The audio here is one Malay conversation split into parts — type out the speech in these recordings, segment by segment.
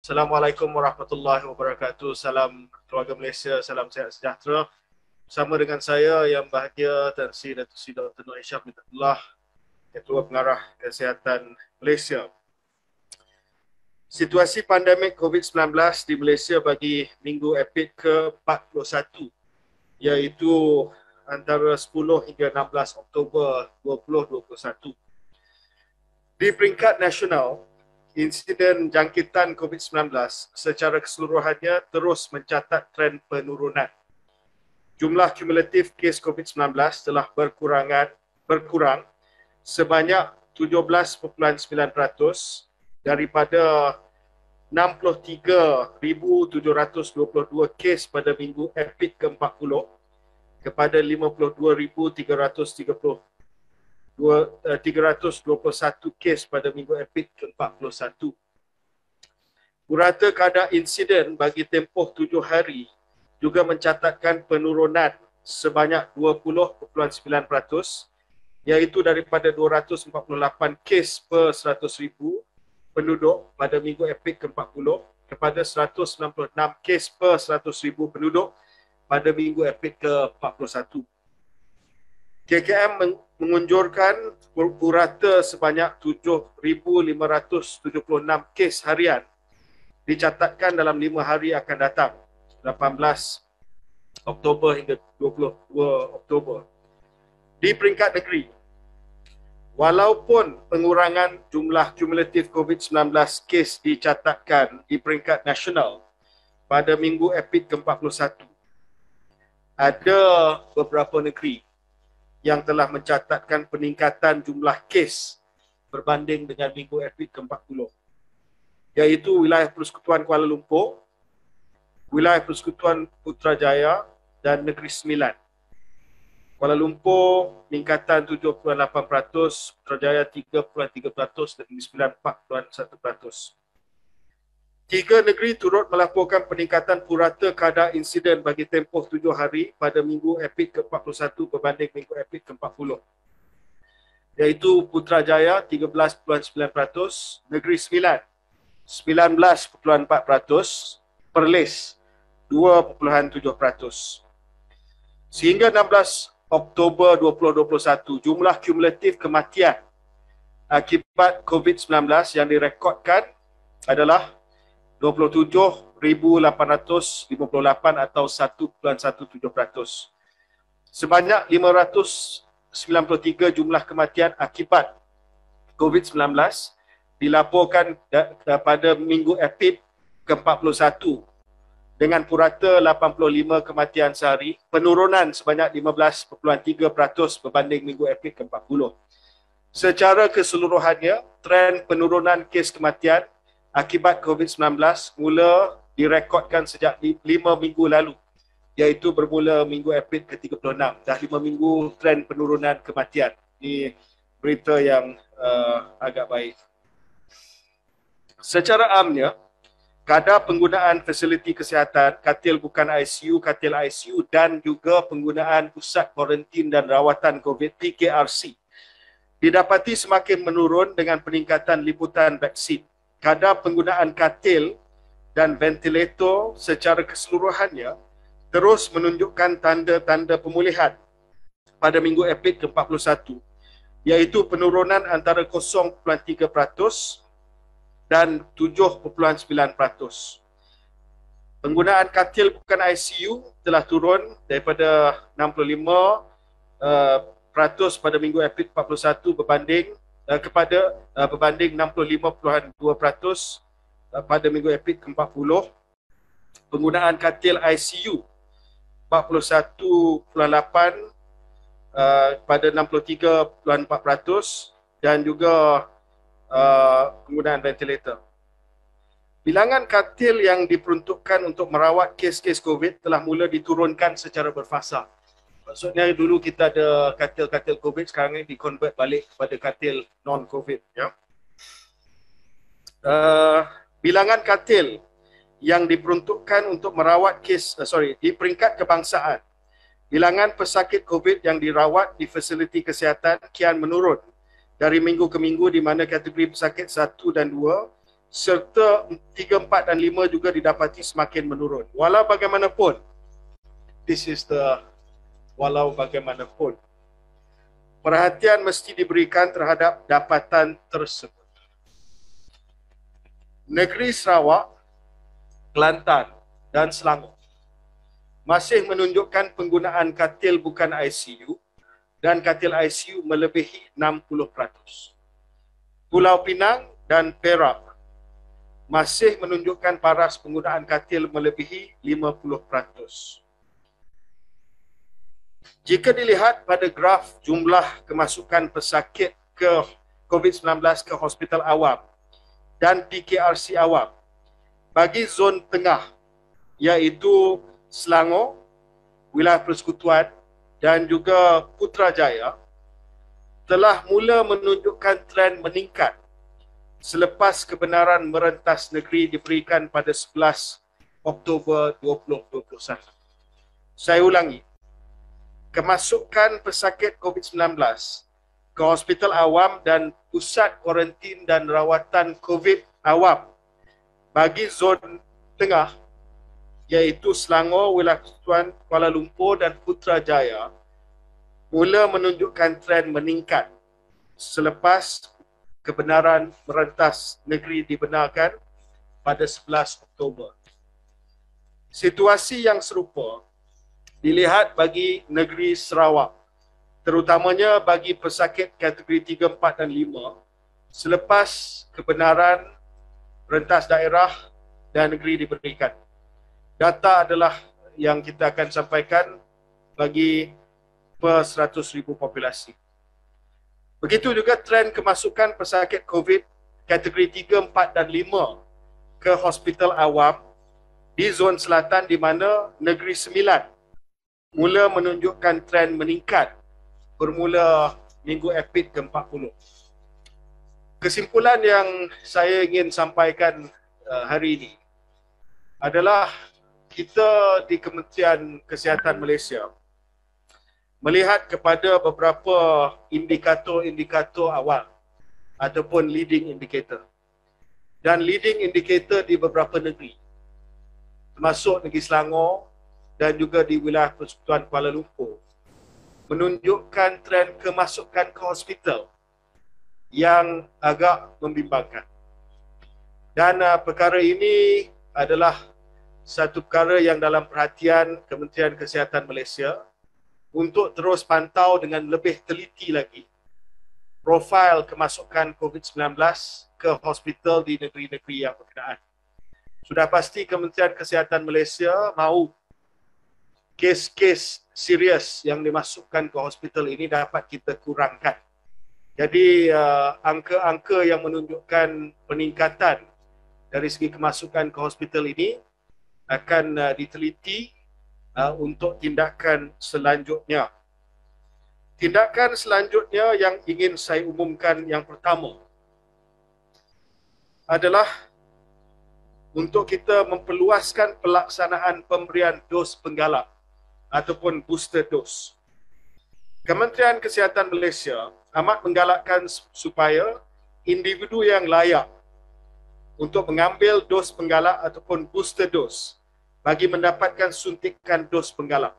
Assalamualaikum warahmatullahi wabarakatuh. Salam keluarga Malaysia, salam sehat sejahtera. Bersama dengan saya yang bahagia Tan Sri Datuk Seri Dr. Noor Ishak bin Abdullah, Ketua Pengarah Kesihatan Malaysia. Situasi pandemik COVID-19 di Malaysia bagi minggu epid ke-41 iaitu antara 10 hingga 16 Oktober 2021. Di peringkat nasional, insiden jangkitan COVID-19 secara keseluruhannya terus mencatat trend penurunan. Jumlah kumulatif kes COVID-19 telah berkurang sebanyak 17.9% daripada 63,722 kes pada minggu epid ke-40 kepada 52,321 kes pada minggu epid ke-41. Purata kadar insiden bagi tempoh 7 hari juga mencatatkan penurunan sebanyak 20.9%, iaitu daripada 248 kes per 100,000 penduduk pada minggu epid ke-40 kepada 196 kes per 100,000 penduduk pada minggu epid ke-41. KKM mengunjurkan purata sebanyak 7,576 kes harian dicatatkan dalam 5 hari akan datang, 18 Oktober hingga 22 Oktober. Di peringkat negeri, walaupun pengurangan jumlah kumulatif COVID-19 kes dicatatkan di peringkat nasional pada minggu epid ke-41, ada beberapa negeri yang telah mencatatkan peningkatan jumlah kes berbanding dengan minggu epid ke-40, iaitu wilayah Persekutuan Kuala Lumpur, wilayah Persekutuan Putrajaya dan Negeri Sembilan. Kuala Lumpur peningkatan 7.8%, Putrajaya 3.3% dan Negeri Sembilan 4.1%. 3 negeri turut melaporkan peningkatan purata kadar insiden bagi tempoh 7 hari pada minggu epid ke-41 berbanding minggu epid ke-40, iaitu Putrajaya 13.9%, Negeri Sembilan 19.4%, Perlis 2.7%. Sehingga 16 Oktober 2021, jumlah kumulatif kematian akibat COVID-19 yang direkodkan adalah 27,858 atau 1.17%. Sebanyak 593 jumlah kematian akibat COVID-19 dilaporkan pada minggu epid ke-41 dengan purata 85 kematian sehari, penurunan sebanyak 15.3% berbanding minggu epid ke-40. Secara keseluruhannya, trend penurunan kes kematian akibat COVID-19 mula direkodkan sejak 5 minggu lalu, iaitu bermula minggu epid ke-36. Dah 5 minggu trend penurunan kematian. Ini berita yang agak baik. Secara amnya, kadar penggunaan fasiliti kesihatan, katil bukan ICU, katil ICU dan juga penggunaan pusat kuarantin dan rawatan COVID PKRC didapati semakin menurun dengan peningkatan liputan vaksin. Kadar penggunaan katil dan ventilator secara keseluruhannya terus menunjukkan tanda-tanda pemulihan pada minggu epid ke-41, iaitu penurunan antara 0.3% dan 7.9%. Penggunaan katil bukan ICU telah turun daripada 65% pada minggu epid 41 berbanding 65.2% pada minggu epid ke-40. Penggunaan katil ICU 41.8% pada 63.4% dan juga penggunaan ventilator. Bilangan katil yang diperuntukkan untuk merawat kes-kes COVID telah mula diturunkan secara berfasa. Maksudnya dulu kita ada katil-katil COVID, sekarang ini di-convert balik kepada katil non-COVID. Ya. Bilangan katil yang diperuntukkan untuk merawat di peringkat kebangsaan, bilangan pesakit COVID yang dirawat di fasiliti kesihatan kian menurun dari minggu ke minggu, di mana kategori pesakit 1 dan 2 serta 3, 4 dan 5 juga didapati semakin menurun. Walau bagaimanapun, walau bagaimanapun, perhatian mesti diberikan terhadap dapatan tersebut. Negeri Sarawak, Kelantan dan Selangor masih menunjukkan penggunaan katil bukan ICU dan katil ICU melebihi 60%. Pulau Pinang dan Perak masih menunjukkan paras penggunaan katil melebihi 50%. Jika dilihat pada graf jumlah kemasukan pesakit ke COVID-19 ke hospital awam dan PKRC awam, bagi zon tengah iaitu Selangor, wilayah persekutuan dan juga Putrajaya telah mula menunjukkan tren meningkat selepas kebenaran merentas negeri diberikan pada 11 Oktober 2021. Saya ulangi, kemasukan pesakit COVID-19 ke hospital awam dan pusat kuarantin dan rawatan COVID awam bagi zon tengah iaitu Selangor, wilayah persekutuan, Kuala Lumpur dan Putrajaya mula menunjukkan tren meningkat selepas kebenaran merentas negeri dibenarkan pada 11 Oktober. Situasi yang serupa dilihat bagi negeri Sarawak, terutamanya bagi pesakit kategori 3, 4 dan 5 selepas kebenaran rentas daerah dan negeri diberikan. Data adalah yang kita akan sampaikan bagi per 100,000 populasi. Begitu juga tren kemasukan pesakit COVID kategori 3, 4 dan 5 ke hospital awam di zon selatan di mana Negeri Sembilan mula menunjukkan tren meningkat bermula minggu epid ke-40. Kesimpulan yang saya ingin sampaikan hari ini adalah kita di Kementerian Kesihatan Malaysia melihat kepada beberapa indikator-indikator awal ataupun leading indicator. Dan leading indicator di beberapa negeri, termasuk negeri Selangor dan juga di wilayah persekutuan Kuala Lumpur, menunjukkan tren kemasukan ke hospital yang agak membimbangkan. Dan perkara ini adalah satu perkara yang dalam perhatian Kementerian Kesihatan Malaysia untuk terus pantau dengan lebih teliti lagi profil kemasukan COVID-19 ke hospital di negeri-negeri yang berkenaan. Sudah pasti Kementerian Kesihatan Malaysia mahu kes-kes serius yang dimasukkan ke hospital ini dapat kita kurangkan. Jadi angka-angka yang menunjukkan peningkatan dari segi kemasukan ke hospital ini akan diteliti untuk tindakan selanjutnya. Tindakan selanjutnya yang ingin saya umumkan yang pertama adalah untuk kita memperluaskan pelaksanaan pemberian dos penggalak ataupun booster dose. Kementerian Kesihatan Malaysia amat menggalakkan supaya individu yang layak untuk mengambil dos penggalak ataupun booster dose bagi mendapatkan suntikan dos penggalak.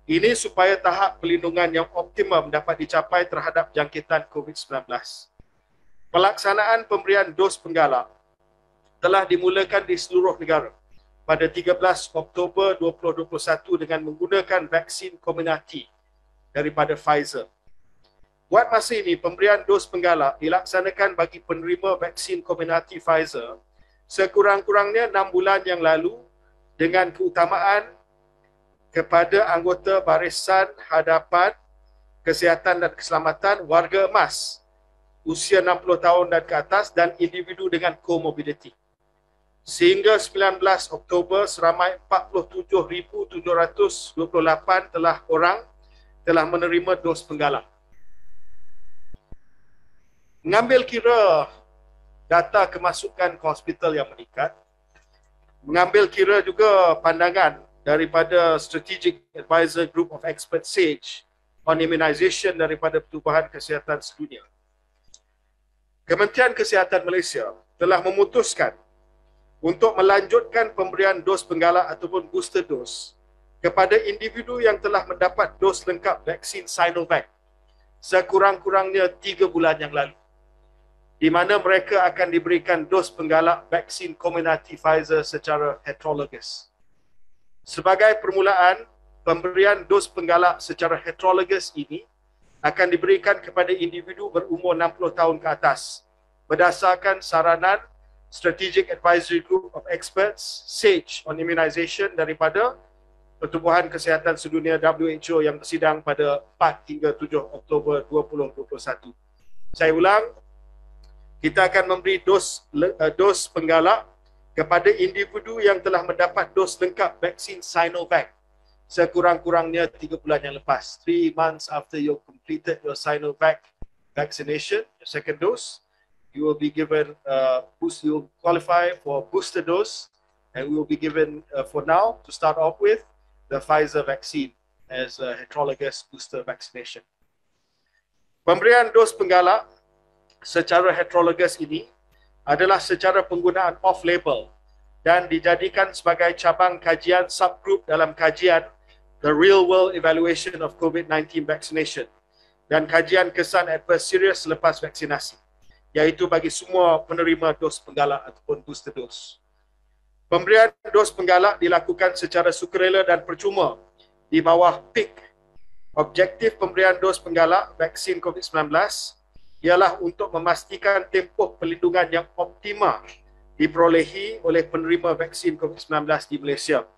Ini supaya tahap perlindungan yang optimum dapat dicapai terhadap jangkitan COVID-19. Pelaksanaan pemberian dos penggalak telah dimulakan di seluruh negara pada 13 Oktober 2021 dengan menggunakan vaksin Comirnaty daripada Pfizer. Buat masa ini, pemberian dos penggalak dilaksanakan bagi penerima vaksin Comirnaty Pfizer sekurang-kurangnya 6 bulan yang lalu dengan keutamaan kepada anggota Barisan Hadapan Kesihatan dan Keselamatan warga emas usia 60 tahun dan ke atas dan individu dengan komorbiditi. Sehingga 19 Oktober seramai 47,728 orang telah menerima dos penggalak. Mengambil kira data kemasukan ke hospital yang meningkat, mengambil kira juga pandangan daripada Strategic Advisor Group of Experts SAGE on Immunization daripada Pertubuhan Kesihatan Sedunia. Kementerian Kesihatan Malaysia telah memutuskan untuk melanjutkan pemberian dos penggalak ataupun booster dose kepada individu yang telah mendapat dos lengkap vaksin Sinovac sekurang-kurangnya 3 bulan yang lalu, di mana mereka akan diberikan dos penggalak vaksin Comirnaty Pfizer secara heterologous. Sebagai permulaan, pemberian dos penggalak secara heterologous ini akan diberikan kepada individu berumur 60 tahun ke atas berdasarkan saranan Strategic Advisory Group of Experts SAGE on Immunization daripada Pertubuhan Kesihatan Sedunia WHO yang bersidang pada 4 hingga 7 Oktober 2021. Saya ulang, kita akan memberi dos penggalak kepada individu yang telah mendapat dos lengkap vaksin Sinovac sekurang-kurangnya 3 bulan yang lepas. 3 months after you completed your Sinovac vaccination, your second dose, you will be given you qualify for booster dose, and we will be given for now to start off with the Pfizer vaccine as a heterologous booster vaccination. Pemberian dos penggalak secara heterologous ini adalah secara penggunaan off-label dan dijadikan sebagai cabang kajian subgroup dalam kajian The Real World Evaluation of COVID-19 Vaccination dan kajian kesan adverse serious selepas vaksinasi, iaitu bagi semua penerima dos penggalak ataupun booster dose. Pemberian dos penggalak dilakukan secara sukarela dan percuma di bawah PIC. Objektif pemberian dos penggalak vaksin COVID-19 ialah untuk memastikan tempoh perlindungan yang optimal diperolehi oleh penerima vaksin COVID-19 di Malaysia.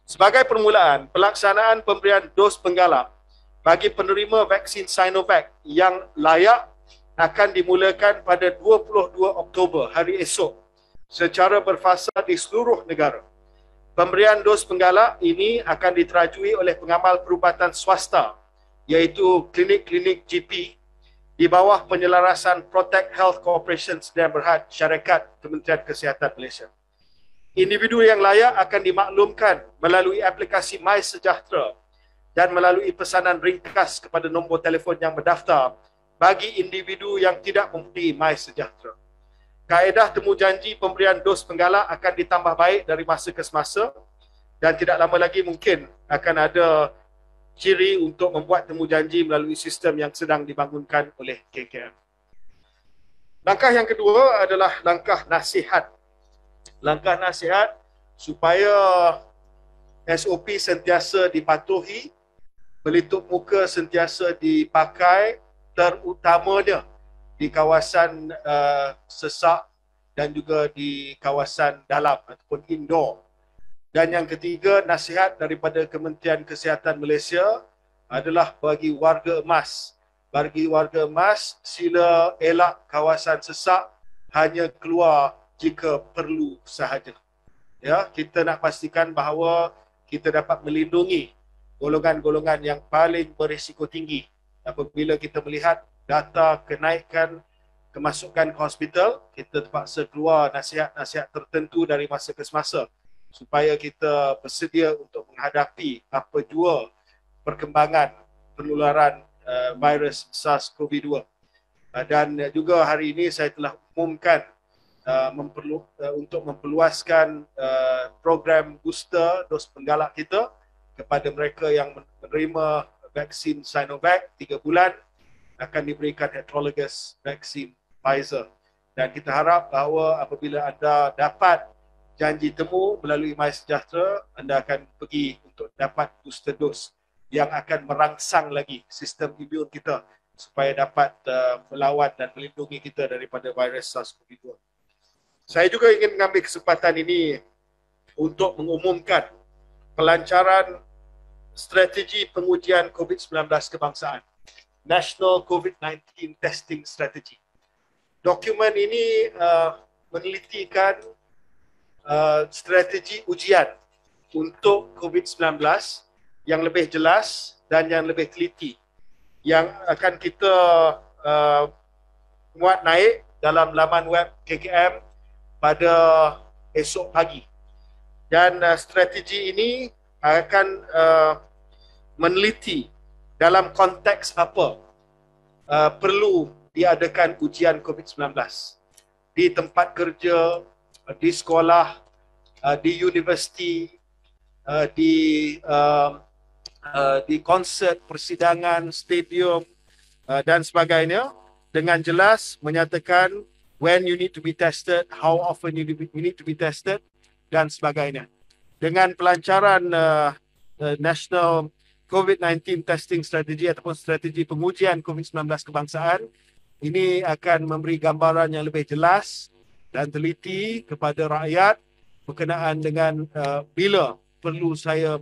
Sebagai permulaan, pelaksanaan pemberian dos penggalak bagi penerima vaksin Sinovac yang layak akan dimulakan pada 22 Oktober, hari esok, secara berfasa di seluruh negara. Pemberian dos penggalak ini akan diterajui oleh pengamal perubatan swasta, iaitu klinik-klinik GP di bawah penyelarasan Protect Health Corporation Sdn Bhd Syarikat Kementerian Kesihatan Malaysia. Individu yang layak akan dimaklumkan melalui aplikasi MySejahtera dan melalui pesanan ringkas kepada nombor telefon yang berdaftar bagi individu yang tidak mempunyai MySejahtera. Kaedah temujanji pemberian dos penggalak akan ditambah baik dari masa ke semasa dan tidak lama lagi mungkin akan ada ciri untuk membuat temujanji melalui sistem yang sedang dibangunkan oleh KKM. Langkah yang kedua adalah langkah nasihat. Langkah nasihat supaya SOP sentiasa dipatuhi, pelitup muka sentiasa dipakai, terutamanya di kawasan sesak dan juga di kawasan dalam ataupun indoor. Dan yang ketiga, nasihat daripada Kementerian Kesihatan Malaysia adalah bagi warga emas. Bagi warga emas, sila elak kawasan sesak, hanya keluar jika perlu sahaja. Ya, kita nak pastikan bahawa kita dapat melindungi golongan-golongan yang paling berisiko tinggi. Apabila kita melihat data kenaikan kemasukan ke hospital, kita terpaksa keluar nasihat-nasihat tertentu dari masa ke semasa supaya kita bersedia untuk menghadapi apa jua perkembangan penularan virus SARS-CoV-2. Dan juga hari ini saya telah umumkan untuk memperluaskan program booster dos penggalak kita kepada mereka yang menerima vaksin Sinovac 3 bulan akan diberikan heterologous vaksin Pfizer. Dan kita harap bahawa apabila anda dapat janji temu melalui MySejahtera, anda akan pergi untuk dapat booster dose yang akan merangsang lagi sistem imun kita supaya dapat melawan dan melindungi kita daripada virus SARS-CoV-2. Saya juga ingin mengambil kesempatan ini untuk mengumumkan pelancaran strategi pengujian COVID-19 kebangsaan, National COVID-19 Testing Strategy. Dokumen ini menelitikan strategi ujian untuk COVID-19 yang lebih jelas dan yang lebih teliti, yang akan kita muat naik dalam laman web KKM pada esok pagi. Dan strategi ini akan meneliti dalam konteks apa perlu diadakan ujian COVID-19. di tempat kerja, di sekolah, di universiti, di di konsert, persidangan, stadium dan sebagainya, dengan jelas menyatakan when you need to be tested, how often you need to be tested dan sebagainya. Dengan pelancaran National COVID-19 Testing Strategy ataupun strategi pengujian COVID-19 kebangsaan, ini akan memberi gambaran yang lebih jelas dan teliti kepada rakyat berkenaan dengan bila perlu saya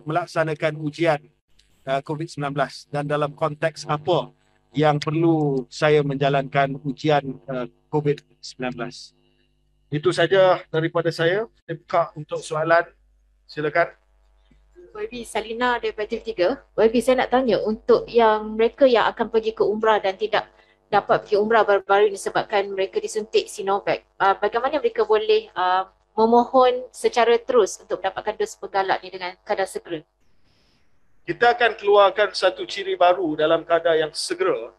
melaksanakan ujian COVID-19 dan dalam konteks apa yang perlu saya menjalankan ujian COVID-19. Itu saja daripada saya. Saya buka untuk soalan. Silakan. YB Salina daripada TV3. YB, saya nak tanya untuk yang mereka yang akan pergi ke umrah dan tidak dapat pergi umrah baru-baru ini disebabkan mereka disuntik Sinovac, bagaimana mereka boleh memohon secara terus untuk mendapatkan dos penggalak ni dengan kadar segera? Kita akan keluarkan satu ciri baru dalam kadar yang segera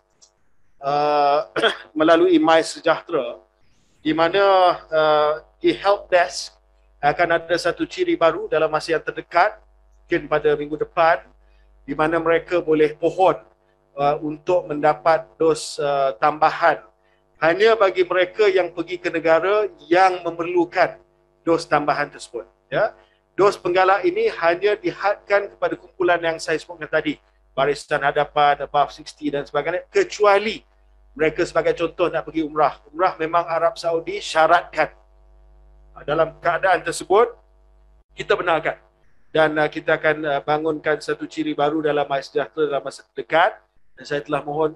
melalui MySejahtera, di mana di help desk akan ada satu ciri baru dalam masa yang terdekat, mungkin pada minggu depan, di mana mereka boleh pohon untuk mendapat dos tambahan hanya bagi mereka yang pergi ke negara yang memerlukan dos tambahan tersebut. Ya. Dos penggalak ini hanya dihadkan kepada kumpulan yang saya sebutkan tadi, barisan hadapan, above 60 dan sebagainya, kecuali mereka sebagai contoh nak pergi umrah. Umrah memang Arab Saudi syaratkan. Dalam keadaan tersebut, kita benarkan. Dan kita akan bangunkan satu ciri baru dalam MySejahtera dalam masa terdekat. Dan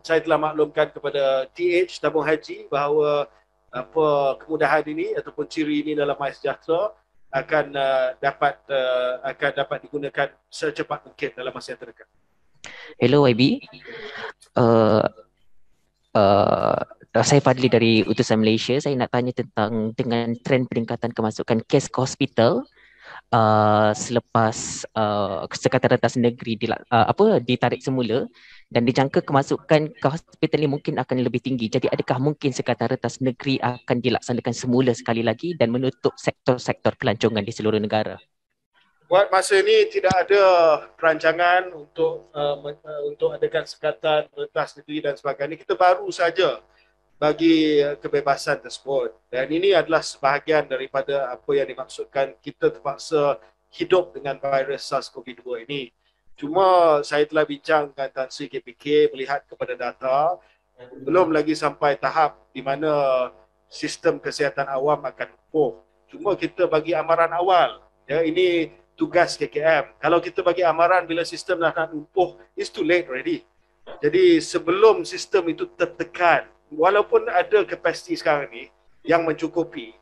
saya telah maklumkan kepada TH, tabung haji, bahawa kemudahan ini ataupun ciri ini dalam MySejahtera akan dapat digunakan secepat mungkin dalam masa yang terdekat. Hello YB. Saya Fadli dari Utusan Malaysia. Saya nak tanya tentang dengan trend peningkatan kemasukan kes ke hospital selepas Sekatan Rentas Negeri ditarik semula dan dijangka kemasukan ke hospital ini mungkin akan lebih tinggi. Jadi adakah mungkin Sekatan Rentas Negeri akan dilaksanakan semula sekali lagi dan menutup sektor-sektor pelancongan di seluruh negara? Buat masa ini tidak ada perancangan untuk adakan Sekatan Rentas Negeri dan sebagainya. Kita baru saja bagi kebebasan tersebut. Dan ini adalah sebahagian daripada apa yang dimaksudkan kita terpaksa hidup dengan virus SARS-CoV-2 ini. Cuma saya telah bincang dengan Tan Sri KPK melihat kepada data, belum lagi sampai tahap di mana sistem kesihatan awam akan lumpuh. Cuma kita bagi amaran awal. Ya, ini tugas KKM. Kalau kita bagi amaran bila sistem dah nak lumpuh, it's too late already. Jadi sebelum sistem itu tertekan, walaupun ada kapasiti sekarang ni yang mencukupi,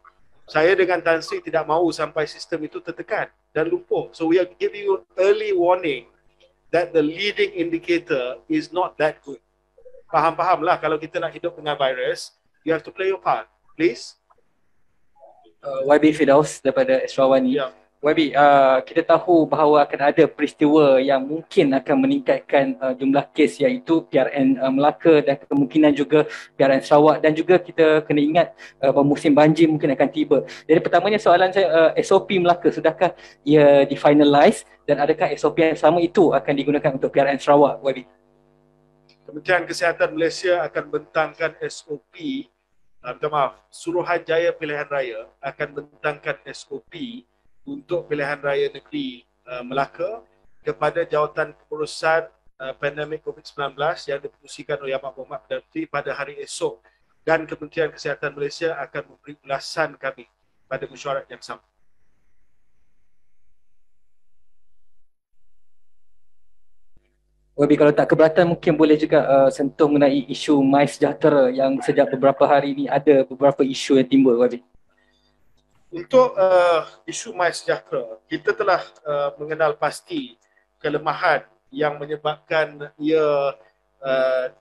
saya dengan Tan Sri tidak mahu sampai sistem itu tertekan dan lumpuh. So we are giving you early warning that the leading indicator is not that good. Faham-fahamlah kalau kita nak hidup dengan virus, you have to play your part. Please. YB Firdaus daripada Esrawani. Yeah. YB, kita tahu bahawa akan ada peristiwa yang mungkin akan meningkatkan jumlah kes, iaitu PRN Melaka dan kemungkinan juga PRN Sarawak, dan juga kita kena ingat musim banjir mungkin akan tiba. Jadi pertamanya soalan saya, SOP Melaka sudahkah ia difinalize dan adakah SOP yang sama itu akan digunakan untuk PRN Sarawak, YB? Kementerian Kesihatan Malaysia akan bentangkan SOP, Suruhanjaya Pilihan Raya akan bentangkan SOP untuk pilihan raya negeri Melaka kepada Jawatan Pengurusan Pandemik COVID-19 yang dipengerusikan oleh Ahmad Mohamad Perdana Menteri pada hari esok, dan Kementerian Kesihatan Malaysia akan memberi ulasan kami pada mesyuarat yang sama. YB, kalau tak keberatan mungkin boleh juga sentuh mengenai isu MySejahtera yang sejak beberapa hari ini ada beberapa isu yang timbul, YB. Untuk isu MySejahtera, kita telah mengenal pasti kelemahan yang menyebabkan ia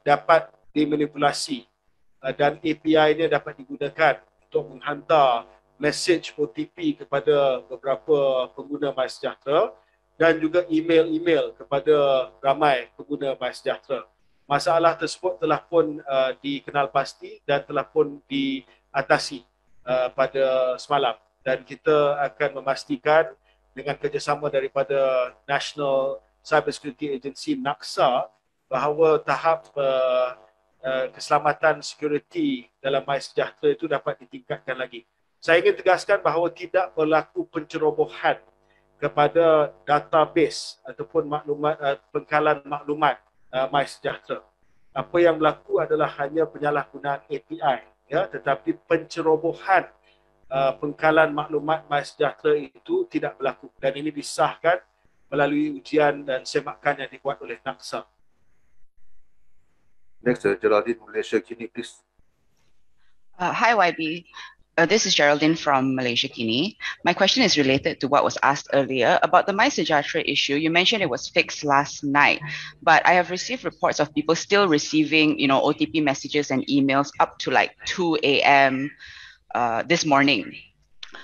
dapat dimanipulasi dan API-nya dapat digunakan untuk menghantar message OTP kepada beberapa pengguna MySejahtera dan juga email-email kepada ramai pengguna MySejahtera. Masalah tersebut telah pun dikenal pasti dan telah pun atasi pada semalam, dan kita akan memastikan dengan kerjasama daripada National Cyber Security Agency NACSA bahawa tahap keselamatan security dalam MySejahtera itu dapat ditingkatkan lagi. Saya ingin tegaskan bahawa tidak berlaku pencerobohan kepada database ataupun maklumat pengkalan maklumat MySejahtera. Apa yang berlaku adalah hanya penyalahgunaan API, ya, tetapi pencerobohan pengkalan maklumat MySejahtera itu tidak berlaku, dan ini disahkan melalui ujian dan semakan yang dibuat oleh NACSA. Next, Geraldine, Malaysia Kini, please. Hi, YB. This is Geraldine from Malaysia Kini. My question is related to what was asked earlier about the MySejahtera issue. You mentioned it was fixed last night, but I have received reports of people still receiving, OTP messages and emails up to like 2 a.m. This morning.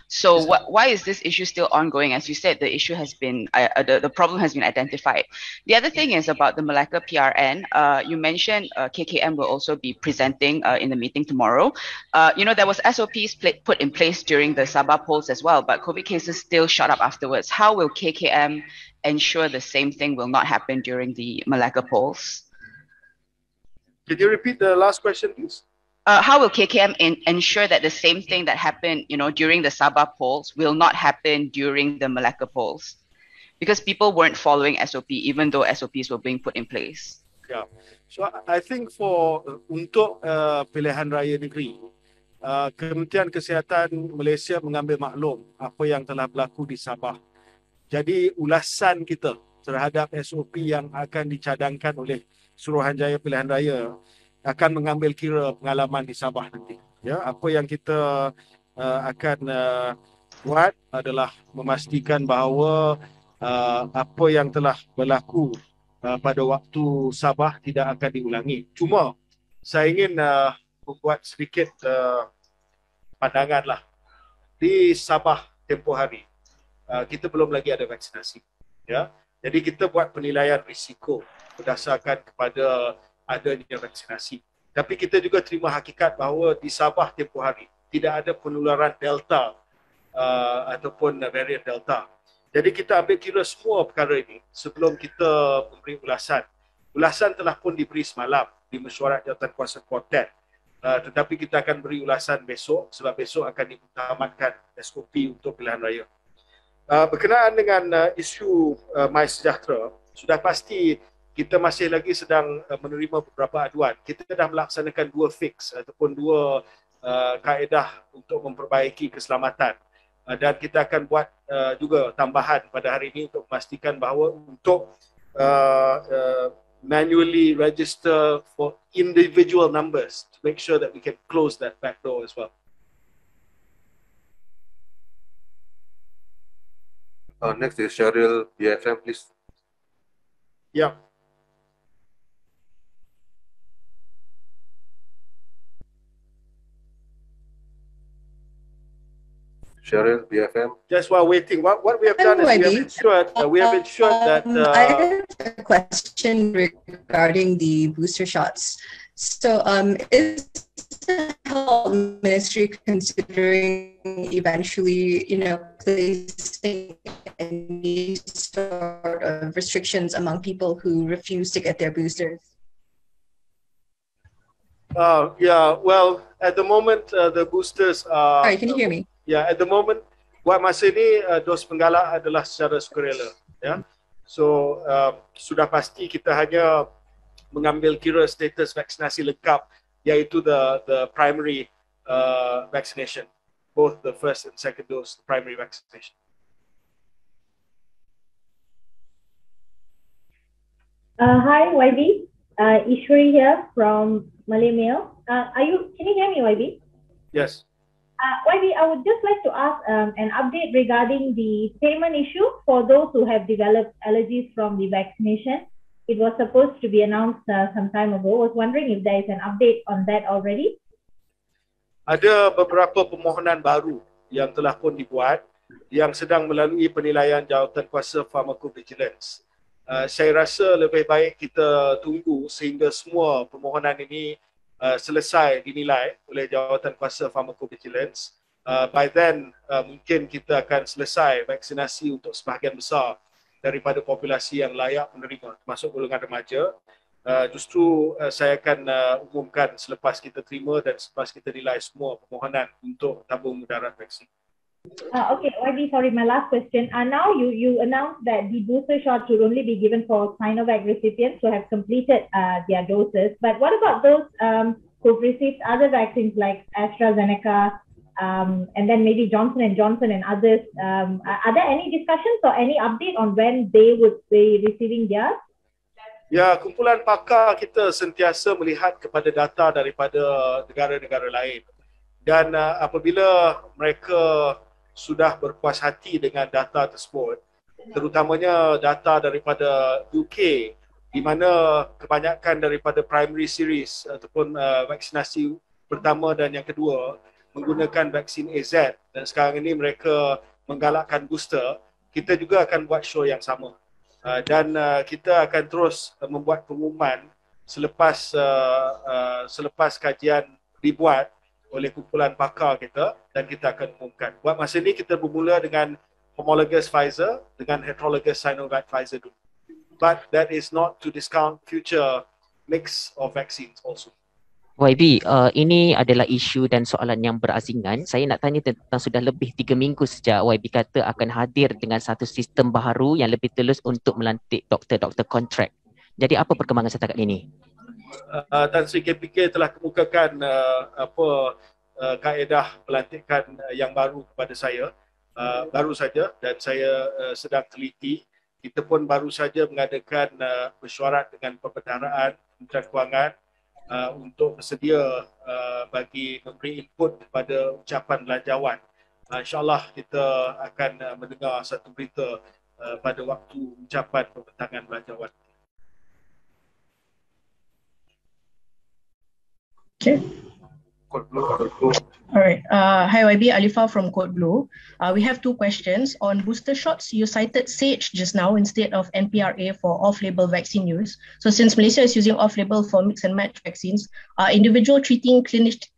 So why is this issue still ongoing? As you said, the issue has been, the problem has been identified. The other thing is about the Malacca PRN. You mentioned KKM will also be presenting in the meeting tomorrow. There was SOPs put in place during the Sabah polls as well, but COVID cases still shot up afterwards. How will KKM ensure the same thing will not happen during the Malacca polls? Could you repeat the last question, please? How will KKM ensure that the same thing that happened, during the Sabah polls will not happen during the Malacca polls? Because people weren't following SOP, even though SOPs were being put in place. Yeah. So I think untuk pilihan raya negeri, Kementerian Kesihatan Malaysia mengambil maklum apa yang telah berlaku di Sabah. Jadi ulasan kita terhadap SOP yang akan dicadangkan oleh Suruhanjaya Pilihan Raya akan mengambil kira pengalaman di Sabah nanti. Ya, apa yang kita akan buat adalah memastikan bahawa apa yang telah berlaku pada waktu Sabah tidak akan diulangi. Cuma saya ingin membuat sedikit pandangan lah. Di Sabah tempoh hari kita belum lagi ada vaksinasi. Ya, jadi kita buat penilaian risiko berdasarkan kepada adanya vaksinasi. Tapi kita juga terima hakikat bahawa di Sabah tempoh hari tidak ada penularan Delta ataupun varian Delta. Jadi kita ambil kira semua perkara ini sebelum kita memberi ulasan. Ulasan telah pun diberi semalam di mesyuarat jawatankuasa Kuartet. Tetapi kita akan beri ulasan besok sebab besok akan diutamatkan SOP untuk pilihan raya. Berkenaan dengan isu MySejahtera, sudah pasti kita masih lagi sedang menerima beberapa aduan. Kita dah melaksanakan 2 fix ataupun 2 kaedah untuk memperbaiki keselamatan. Dan kita akan buat juga tambahan pada hari ini untuk memastikan bahawa untuk manually register for individual numbers to make sure that we can close that back door as well. Next is Cheryl, BFM, please. Yeah. Cheryl, BFM. Just while waiting, what we have done is we have ensured that I have a question regarding the booster shots. So, is the health ministry considering eventually, placing any sort of restrictions among people who refuse to get their boosters? Yeah, well, at the moment, the boosters are... Sorry, can you hear me? Yeah, at the moment, buat masa ini, dos penggalak adalah secara sukarela. Ya? So, sudah pasti kita hanya mengambil kira status vaksinasi lengkap, iaitu the primary vaccination, both the first and second dose, the primary vaccination. Hi, YB. Ishwari here from Malay Mail. Can you hear me, YB? Yes. YB, I would just like to ask an update regarding the payment issue for those who have developed allergies from the vaccination. It was supposed to be announced some time ago. I was wondering if there is an update on that already. Ada beberapa permohonan baru yang telah pun dibuat yang sedang melalui penilaian Jawatankuasa Pharmacovigilance. Saya rasa lebih baik kita tunggu sehingga semua permohonan ini selesai dinilai oleh Jawatan Kuasa Pharmacovigilance, by then mungkin kita akan selesai vaksinasi untuk sebahagian besar daripada populasi yang layak menerima, termasuk golongan remaja. Justru saya akan umumkan selepas kita terima dan selepas kita nilai semua permohonan untuk tabung mudarat vaksin. Okay, YB, sorry, my last question. Now you announced that the booster shots should only be given for Sinovac recipients who have completed their doses. But what about those who've received other vaccines like AstraZeneca and then maybe Johnson & Johnson and others? Are there any discussions or any update on when they would be receiving theirs? Ya, kumpulan pakar kita sentiasa melihat kepada data daripada negara-negara lain. Dan apabila mereka sudah berpuas hati dengan data tersebut, terutamanya data daripada UK, di mana kebanyakan daripada primary series ataupun vaksinasi pertama dan yang kedua menggunakan vaksin AZ, dan sekarang ini mereka menggalakkan booster, kita juga akan buat show yang sama. Dan kita akan terus membuat pengumuman selepas kajian dibuat oleh kumpulan pakar kita, dan kita akan umumkan. Buat masa ini kita bermula dengan homologous Pfizer dengan heterologous Sinovac Pfizer dulu. But that is not to discount future mix of vaccines also. YB, ini adalah isu dan soalan yang berasingan. Saya nak tanya tentang sudah lebih 3 minggu sejak YB kata akan hadir dengan satu sistem baharu yang lebih telus untuk melantik doktor-doktor kontrak. Jadi apa perkembangan setakat ini? Tan Sri KPK telah kemukakan kaedah pelantikan yang baru kepada saya, baru saja, dan saya sedang teliti. Kita pun baru saja mengadakan mesyuarat dengan Perbendaharaan Kementerian Kewangan untuk bersedia bagi memberi input kepada ucapan belanjawan. InsyaAllah kita akan mendengar satu berita pada waktu ucapan pembentangan belanjawan. Okay. Code Blue. All right. Hi YB, Alifa from Code Blue. We have 2 questions. On booster shots, you cited SAGE just now instead of NPRA for off-label vaccine use. So since Malaysia is using off-label for mix and match vaccines, are individual treating clinicians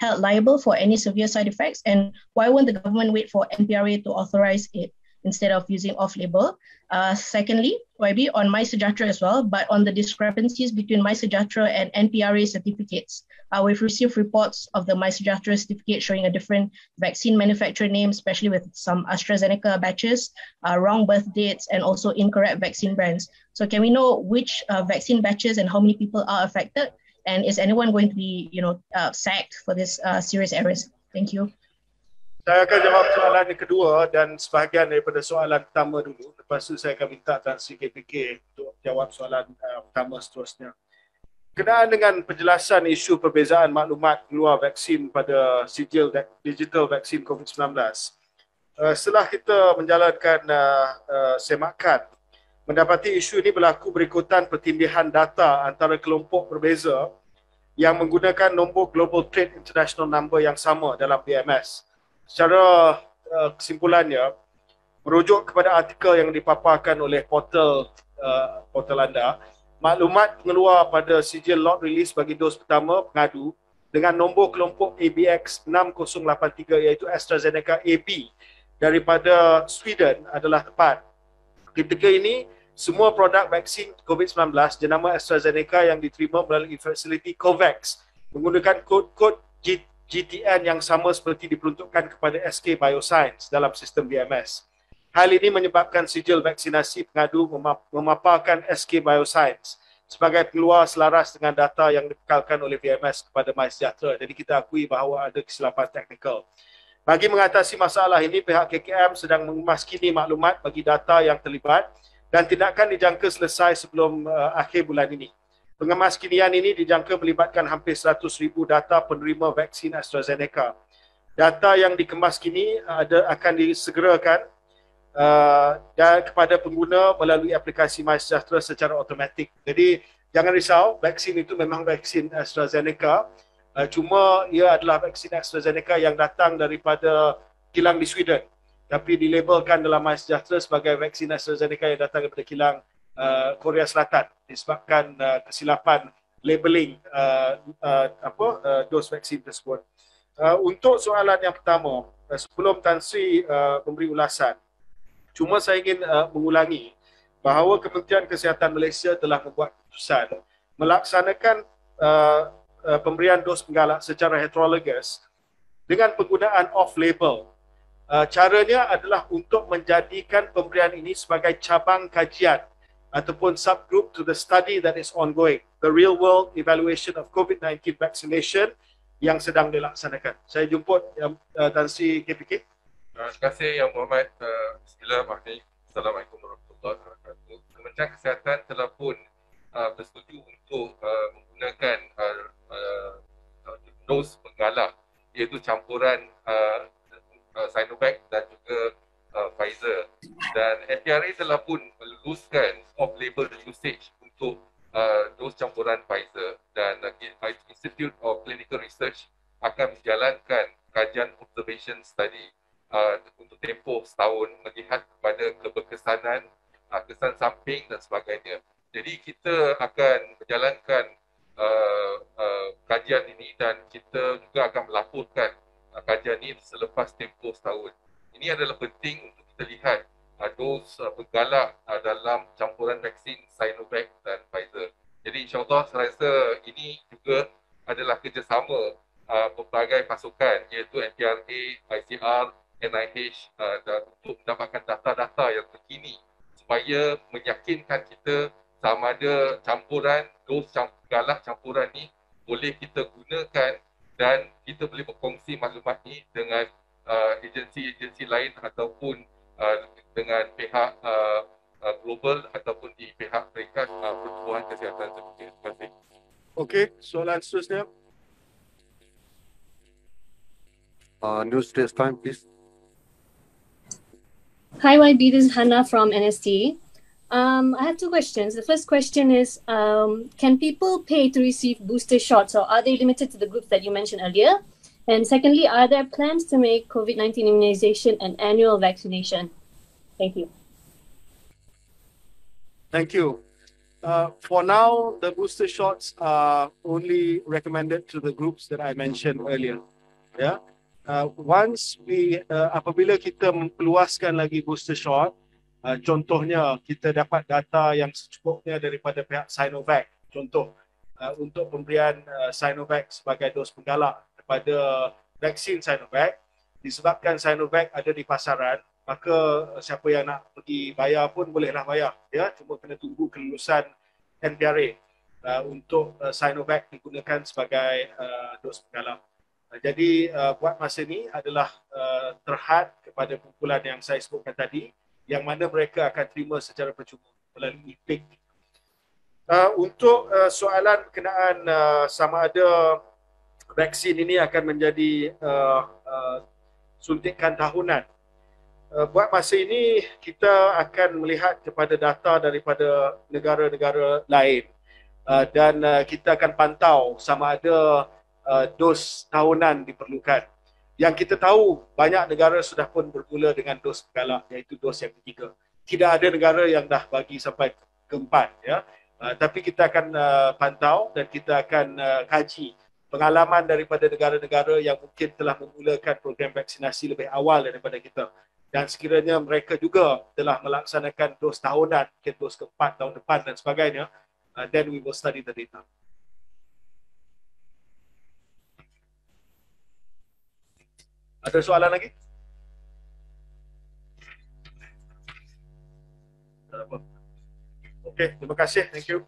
held liable for any severe side effects? And why won't the government wait for NPRA to authorize it instead of using off-label? Secondly, YB, on MySejahtera as well, but on the discrepancies between MySejahtera and NPRA certificates. We've received reports of the MySejahtera certificate showing a different vaccine manufacturer name, especially with some AstraZeneca batches, wrong birth dates, and also incorrect vaccine brands. So can we know which vaccine batches and how many people are affected? And is anyone going to be, sacked for this serious errors? Thank you. Saya akan jawab soalan yang kedua dan sebahagian daripada soalan pertama dulu. Lepas tu saya akan minta Tan Sri KPK untuk jawab soalan pertama seterusnya. Kenaan dengan penjelasan isu perbezaan maklumat keluar vaksin pada sijil digital vaksin COVID-19. Setelah kita menjalankan semakan, mendapati isu ini berlaku berikutan pertindihan data antara kelompok berbeza yang menggunakan nombor Global Trade International Number yang sama dalam BMS. Secara kesimpulannya, merujuk kepada artikel yang dipaparkan oleh portal anda, maklumat mengeluar pada sijil lot release bagi dos pertama pengadu dengan nombor kelompok ABX 6083 iaitu AstraZeneca AB daripada Sweden adalah tepat. Ketika ini, semua produk vaksin COVID-19 jenama AstraZeneca yang diterima melalui fasiliti COVAX menggunakan kod-kod GTN yang sama seperti diperuntukkan kepada SK Bioscience dalam sistem BMS. Hal ini menyebabkan sijil vaksinasi pengadu memaparkan SK Bioscience sebagai pengeluar selaras dengan data yang dibekalkan oleh BMS kepada MySejahtera. Jadi kita akui bahawa ada kesilapan teknikal. Bagi mengatasi masalah ini, pihak KKM sedang mengemaskini maklumat bagi data yang terlibat dan tindakan dijangka selesai sebelum akhir bulan ini. Pengemaskinian ini dijangka melibatkan hampir 100,000 data penerima vaksin AstraZeneca. Data yang dikemas kini akan disegerakan dan kepada pengguna melalui aplikasi MySejahtera secara automatik. Jadi jangan risau, vaksin itu memang vaksin AstraZeneca. Cuma ia adalah vaksin AstraZeneca yang datang daripada kilang di Sweden. Tapi dilabelkan dalam MySejahtera sebagai vaksin AstraZeneca yang datang daripada kilang Korea Selatan disebabkan kesilapan labeling dos vaksin tersebut. Untuk soalan yang pertama, sebelum Tan Sri memberi ulasan, cuma saya ingin mengulangi bahawa Kementerian Kesihatan Malaysia telah membuat keputusan melaksanakan pemberian dos penggalak secara heterologous dengan penggunaan off-label. Caranya adalah untuk menjadikan pemberian ini sebagai cabang kajian ataupun subgroup to the study that is ongoing, the real world evaluation of COVID-19 vaccination yang sedang dilaksanakan. Saya jemput Tan Sri KPK. Terima kasih Yang Berhormat Bismillahirrahmanirrahim. Assalamualaikum warahmatullahi wabarakatuh. Kementerian Kesihatan telah pun bersetuju untuk menggunakan dos penggalak iaitu campuran Sinovac dan juga Pfizer, dan MPRA telah pun meluluskan off-label usage untuk dos campuran Pfizer, dan Institute of Clinical Research akan menjalankan kajian observation study untuk tempoh setahun melihat kepada keberkesanan, kesan samping dan sebagainya. Jadi kita akan menjalankan kajian ini dan kita juga akan melaporkan kajian ini selepas tempoh setahun. Ini adalah penting untuk kita lihat dos penggalak dalam campuran vaksin Sinovac dan Pfizer. Jadi insyaAllah saya rasa ini juga adalah kerjasama pelbagai pasukan iaitu MPRA, ICR, NIH dan untuk mendapatkan data-data yang terkini supaya meyakinkan kita sama ada campuran dos penggalak campuran ni boleh kita gunakan dan kita boleh berkongsi maklumat ni dengan agensi-agensi lain ataupun dengan pihak global ataupun di pihak peringkat pertubuhan kesihatan sedunia. Terima kasih. Okey, soalan seterusnya. News Straits Time, please. Hi YB, this is Hannah from NST. I have two questions. The first question is, can people pay to receive booster shots, or are they limited to the groups that you mentioned earlier? And secondly, are there plans to make COVID-19 immunization an annual vaccination? Thank you. Thank you. For now, the booster shots are only recommended to the groups that I mentioned earlier. Yeah. Once apabila kita memperluaskan lagi booster shot, contohnya kita dapat data yang secukupnya daripada pihak Sinovac, contoh untuk pemberian Sinovac sebagai dos penggalak kepada vaksin Sinovac, disebabkan Sinovac ada di pasaran, maka siapa yang nak pergi bayar pun bolehlah bayar, ya, cuma kena tunggu kelulusan MPRA untuk Sinovac digunakan sebagai dos penggalak. Jadi buat masa ini adalah terhad kepada kumpulan yang saya sebutkan tadi, yang mana mereka akan terima secara percuma melalui PIK. Untuk soalan berkenaan sama ada vaksin ini akan menjadi suntikan tahunan. Buat masa ini kita akan melihat kepada data daripada negara-negara lain dan kita akan pantau sama ada dos tahunan diperlukan. Yang kita tahu banyak negara sudah pun bermula dengan dos penggalak, iaitu dos yang ketiga. Tidak ada negara yang dah bagi sampai keempat, ya. Tapi kita akan pantau dan kita akan kaji pengalaman daripada negara-negara yang mungkin telah memulakan program vaksinasi lebih awal daripada kita. Dan sekiranya mereka juga telah melaksanakan dos tahunan, mungkin dos keempat tahun depan dan sebagainya, then we will study the data. Ada soalan lagi? Tak ada apa. Okey, terima kasih. Thank you.